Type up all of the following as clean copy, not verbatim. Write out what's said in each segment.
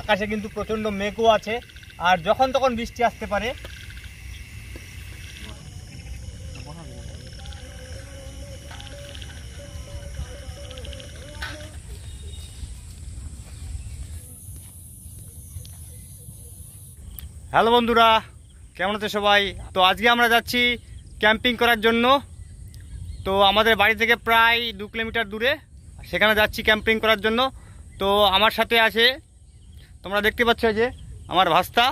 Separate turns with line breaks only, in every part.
আকাশে কিন্তু প্রচণ্ড মেঘও আছে, আর যখন তখন বৃষ্টি আসতে পারে। হ্যালো বন্ধুরা, কেমন আছে সবাই? তো আজকে আমরা যাচ্ছি ক্যাম্পিং করার জন্য। তো আমাদের বাড়ি থেকে প্রায় 2 কিলোমিটার দূরে, সেখানে যাচ্ছি ক্যাম্পিং করার জন্য। তো আমার সাথে আছে, তোমরা দেখতে পাচ্ছ যে আমার ভাস্তা।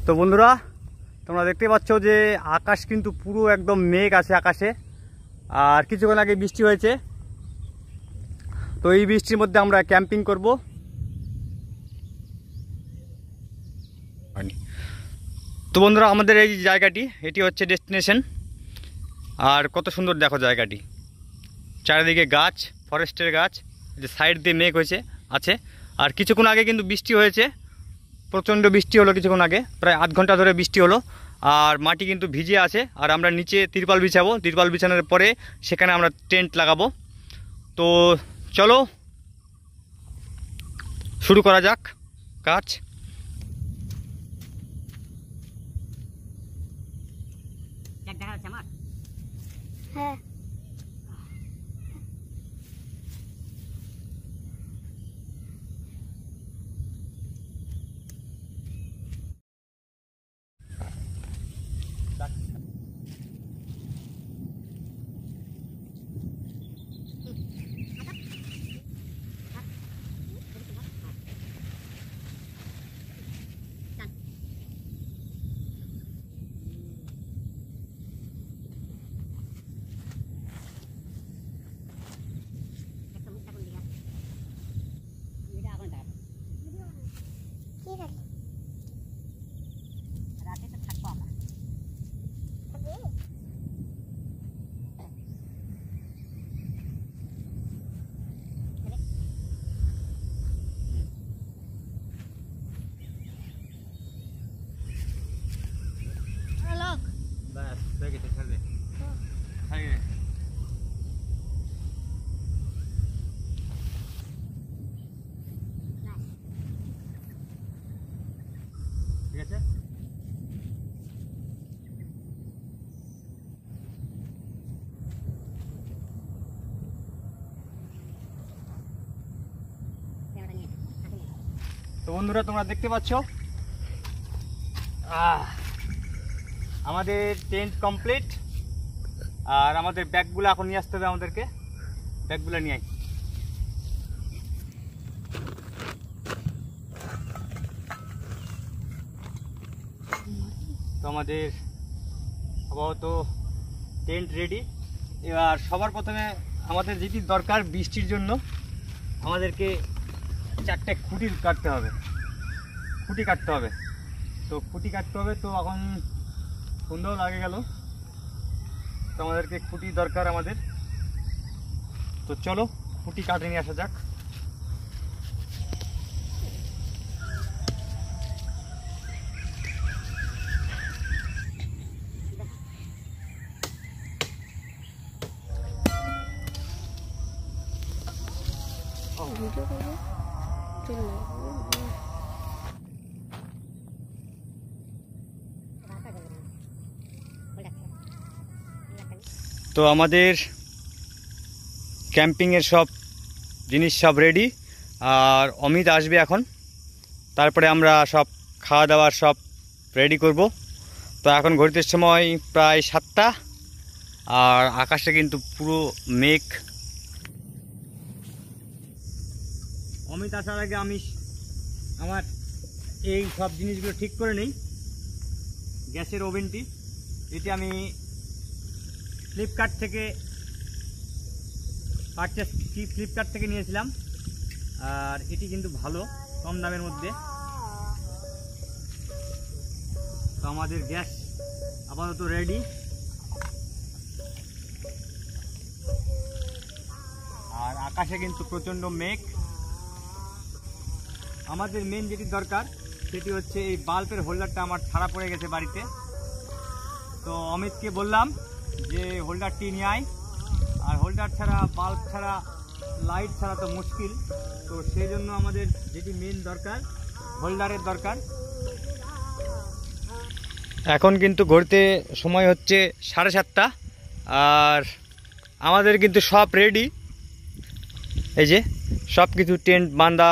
তো বন্ধুরা, তোমরা দেখতে পাচ্ছ যে আকাশ কিন্তু পুরো একদম মেঘ আছে আকাশে, আর কিছুক্ষণ আগে বৃষ্টি হয়েছে। তো এই বৃষ্টির মধ্যে আমরা ক্যাম্পিং করব। তো বন্ধুরা, আমাদের এই জায়গাটি, এটি হচ্ছে ডেস্টিনেশন। আর কত সুন্দর দেখো জায়গাটি, চারিদিকে গাছ, ফরেস্টের গাছ, যে সাইড দিয়ে মেঘ হয়েছে আছে। আর কিছুক্ষণ আগে কিন্তু বৃষ্টি হয়েছে, প্রচণ্ড বৃষ্টি হলো কিছুক্ষণ আগে, প্রায় আধ ঘন্টা ধরে বৃষ্টি হলো। আর মাটি কিন্তু ভিজে আছে, আর আমরা নিচে তিরপাল বিছাবো। তিরপাল বিছানোর পরে সেখানে আমরা টেন্ট লাগাবো। তো চলো শুরু করা যাক কাজ।
হ্যাঁ, ঠিক আছে। রাতে তো থাকবো আমরা।
ঠিক আছে, তো বন্ধুরা তোমরা দেখতে পাচ্ছ আমাদের টেন্ট কমপ্লিট। আর আমাদের ব্যাগগুলো এখন নিয়ে আসতে হবে আমাদেরকে, ব্যাগগুলো নিয়ে আই। তো আমাদের আপাতত টেন্ট রেডি। এবার সবার প্রথমে আমাদের যেটি দরকার, বৃষ্টির জন্য আমাদেরকে 4টে খুঁটি কাটতে হবে। তো খুঁটি কাটতে হবে। তো এখন সন্ধ্যাও লাগে গেল, তো আমাদেরকে খুঁটি দরকার আমাদের। তো চলো খুঁটি কাটে নিয়ে আসা যাক। তো আমাদের ক্যাম্পিংয়ের সব জিনিস সব রেডি, আর অমিত আসবে এখন। তারপরে আমরা সব খাওয়া দাওয়ার সব রেডি করব। তো এখন ঘড়িতে সময় প্রায় 7টা, আর আকাশে কিন্তু পুরো মেঘ। অমিত আসার আগে আমি আমার এই সব জিনিসগুলো ঠিক করে নেই। গ্যাসের ওভেনটি, এটি আমি ফ্লিপকার্ট থেকে নিয়েছিলাম। আর এটি কিন্তু ভালো, কম দামের মধ্যে। তো আমাদের গ্যাস আপাতত রেডি। আর আকাশে কিন্তু প্রচণ্ড মেঘ। আমাদের মেন যেটি দরকার সেটি হচ্ছে এই বাল্বের হোল্ডারটা আমার ছাড়া পড়ে গেছে বাড়িতে। তো অমিতকে বললাম যে হোল্ডারটি নিয়ে আয়, আর হোল্ডার ছাড়া বাল্ব ছাড়া লাইট ছাড়া তো মুশকিল। তো সেই জন্য আমাদের যেটি মেন দরকার হোল্ডারের দরকার। এখন কিন্তু ঘুরতে সময় হচ্ছে 7:30, আর আমাদের কিন্তু সব রেডি। এই যে সব কিছু টেন্ট বাঁধা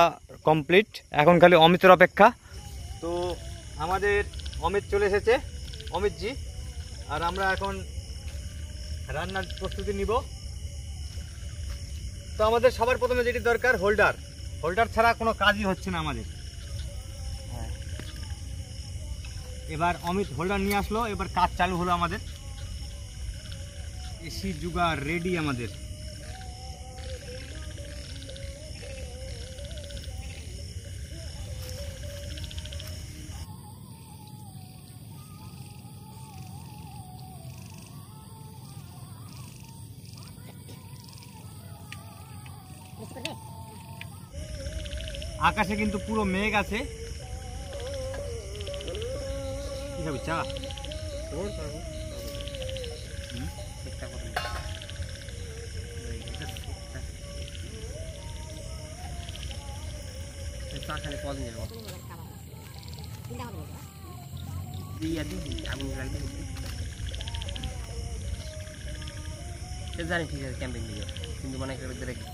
কমপ্লিট, এখন খালি অমিতের অপেক্ষা। তো আমাদের অমিত চলে এসেছে, অমিতজি, আর আমরা এখন রান্নার প্রস্তুতি নিব। তো আমাদের সবার প্রথমে যেটি দরকার হোল্ডার, হোল্ডার ছাড়া কোনো কাজই হচ্ছে না আমাদের। এবার অমিত হোল্ডার নিয়ে আসলো, এবার কাজ চালু হলো আমাদের। এসি জুগার রেডি আমাদের। আকাশে কিন্তু পুরো মেঘ আছে। কি খাবি, চা?
জানি ঠিক আছে, ক্যাম্পিং ভিডিও কিন্তু মনে করে দেখি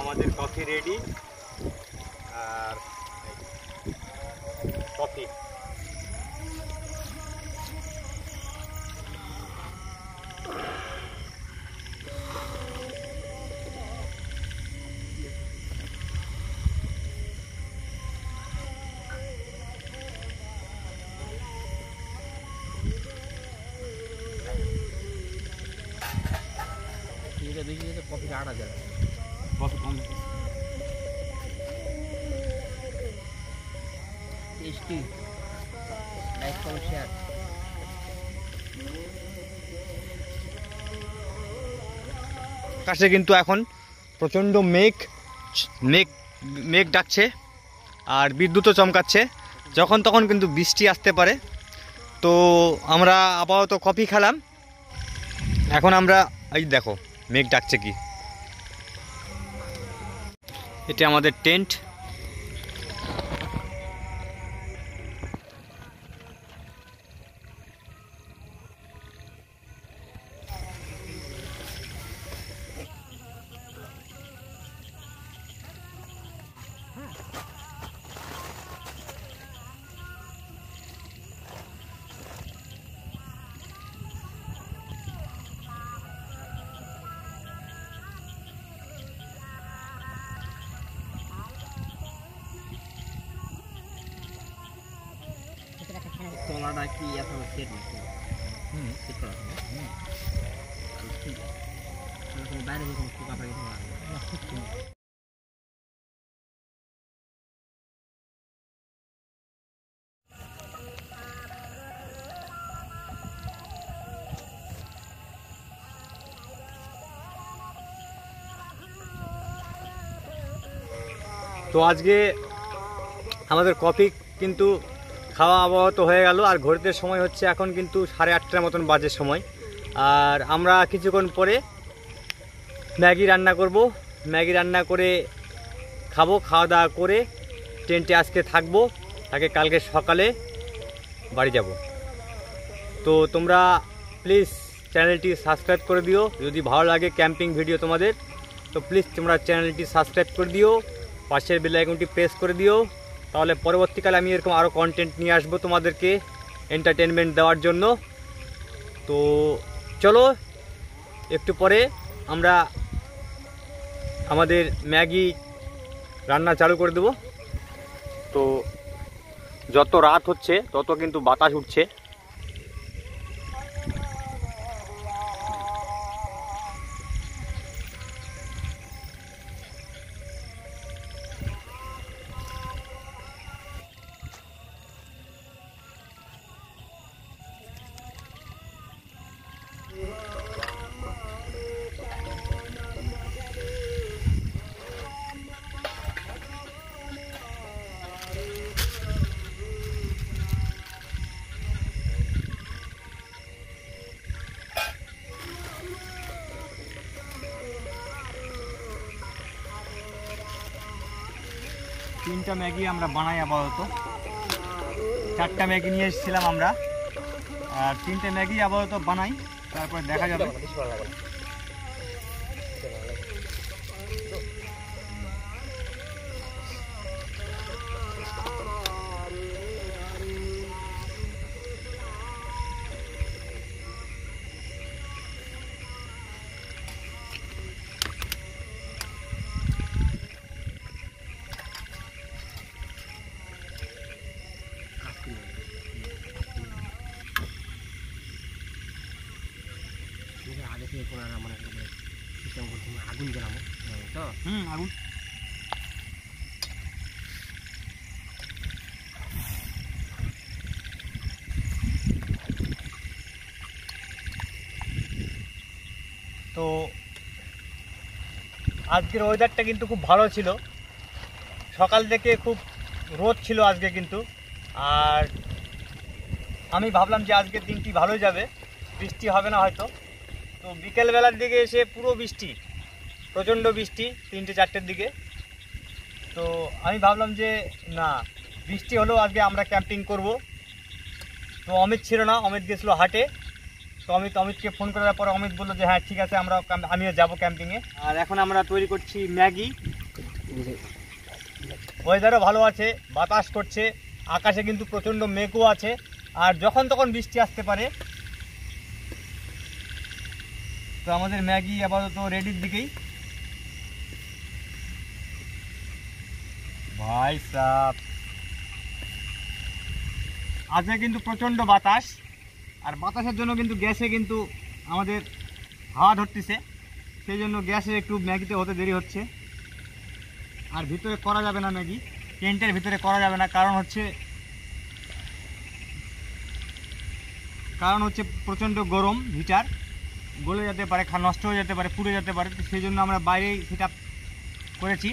আমাদের কফি রেডি, আর কফি
কফি 8,000
কফি কম
টেস্টি। Like comment share.
আকাশে কিন্তু এখন প্রচণ্ড মেঘ মেঘ মেঘ ডাকছে, আর বিদ্যুৎও চমকাচ্ছে। যখন তখন কিন্তু বৃষ্টি আসতে পারে। তো আমরা আপাতত কফি খেলাম, এখন আমরা এই দেখো মেঘ ডাকছে কি। এটা আমাদের টেন্ট।
তলাটা কি এখন সেট নাকি? সেট করা আছে। বাইরে যখন পোকা পাখি থাকে
তো আজকে আমাদের কফি কিন্তু খাওয়া আবহাওয়া হয়ে গেল, আর ঘড়িতে সময় হচ্ছে এখন কিন্তু 8:30 মতন বাজে সময়। আর আমরা কিছুক্ষণ পরে ম্যাগি রান্না করব, ম্যাগি রান্না করে খাবো। খাওয়া দাওয়া করে টেন্টে আজকে থাকবো, তাকে কালকে সকালে বাড়ি যাব। তো তোমরা প্লিজ চ্যানেলটি সাবস্ক্রাইব করে দিও, যদি ভালো লাগে ক্যাম্পিং ভিডিও তোমাদের, তো প্লিজ তোমরা চ্যানেলটি সাবস্ক্রাইব করে দিও, পাশের বেল আইকনটি প্রেস করে দিও। তাহলে পরবর্তীকালে আমি এরকম আরও কন্টেন্ট নিয়ে আসবো তোমাদেরকে এন্টারটেনমেন্ট দেওয়ার জন্য। তো চলো একটু পরে আমরা আমাদের ম্যাগি রান্না চালু করে দেব। তো যত রাত হচ্ছে তত কিন্তু বাতাস উঠছে। তিনটা ম্যাগি আমরা বানাই আপাতত। 4টা ম্যাগি নিয়ে এসেছিলাম আমরা, আর 3টে ম্যাগি আপাতত বানাই, তারপরে দেখা যাবে।
আগে থেকে কোনো মানে সিস্টেম করছি আগুন জ্বালাবো তো
আগুন। তো আজকের ওয়েদারটা কিন্তু খুব ভালো ছিল, সকাল থেকে খুব রোদ ছিল আজকে কিন্তু। আর আমি ভাবলাম যে আজকের দিনটি ভালোই যাবে, বৃষ্টি হবে না হয়তো। তো বিকেলবেলার দিকে এসে পুরো বৃষ্টি, প্রচণ্ড বৃষ্টি 3টে-4টের দিকে। তো আমি ভাবলাম যে না, বৃষ্টি হলেও আজকে আমরা ক্যাম্পিং করব। তো অমিত ছিল না, অমিত গেছিলো হাটে। তো অমিতকে ফোন করার পর অমিত বললো যে হ্যাঁ ঠিক আছে, আমিও যাবো ক্যাম্পিংয়ে। আর এখন আমরা তৈরি করছি ম্যাগি। ওয়েদারও ভালো আছে, বাতাস করছে, আকাশে কিন্তু প্রচণ্ড মেঘও আছে, আর যখন তখন বৃষ্টি আসতে পারে। তো আমাদের ম্যাগি আপাতত রেডির দিকেই। ভাই সাহ, আজকে কিন্তু প্রচণ্ড বাতাস, আর বাতাসের জন্য কিন্তু গ্যাসে কিন্তু আমাদের হাওয়া ধরতেছে, সেই জন্য গ্যাসে একটু ম্যাগিতে হতে দেরি হচ্ছে। আর ভিতরে করা যাবে না ম্যাগি, টেন্টের ভিতরে করা যাবে না, কারণ হচ্ছে প্রচণ্ড গরম, হিটার গলে যেতে পারে, নষ্ট হয়ে যেতে পারে, পুড়ে যেতে পারে। সেই জন্য আমরা বাইরেই সেটা করেছি।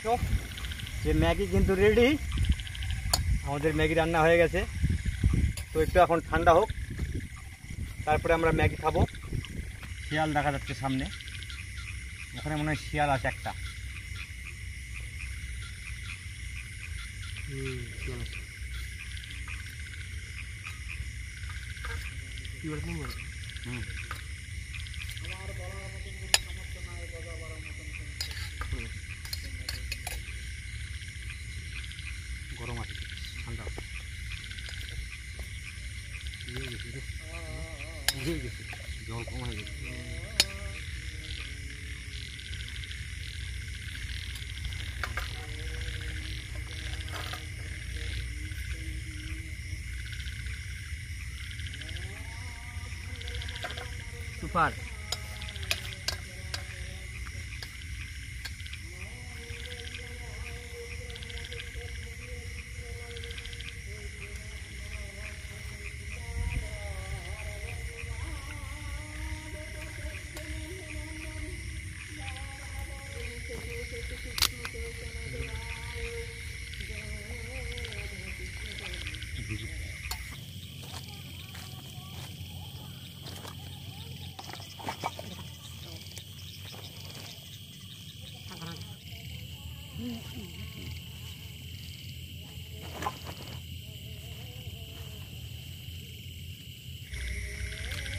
তো যে ম্যাগি কিন্তু রেডি, আমাদের ম্যাগি রান্না হয়ে গেছে। তো একটু এখন ঠান্ডা হোক, তারপরে আমরা ম্যাগি খাবো। শিয়াল দেখা যাচ্ছে সামনে, ওখানে মনে হয় শিয়াল আছে একটা। গরম আছে, ঠান্ডা জল কম হয়ে গেছে।
সুপার।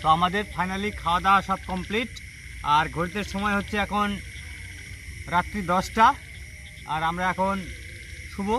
তো আমাদের ফাইনালি খাওয়া দাওয়া সব কমপ্লিট। আর ঘড়িতে সময় হচ্ছে এখন রাত্রি 10টা, আর আমরা এখন শুভ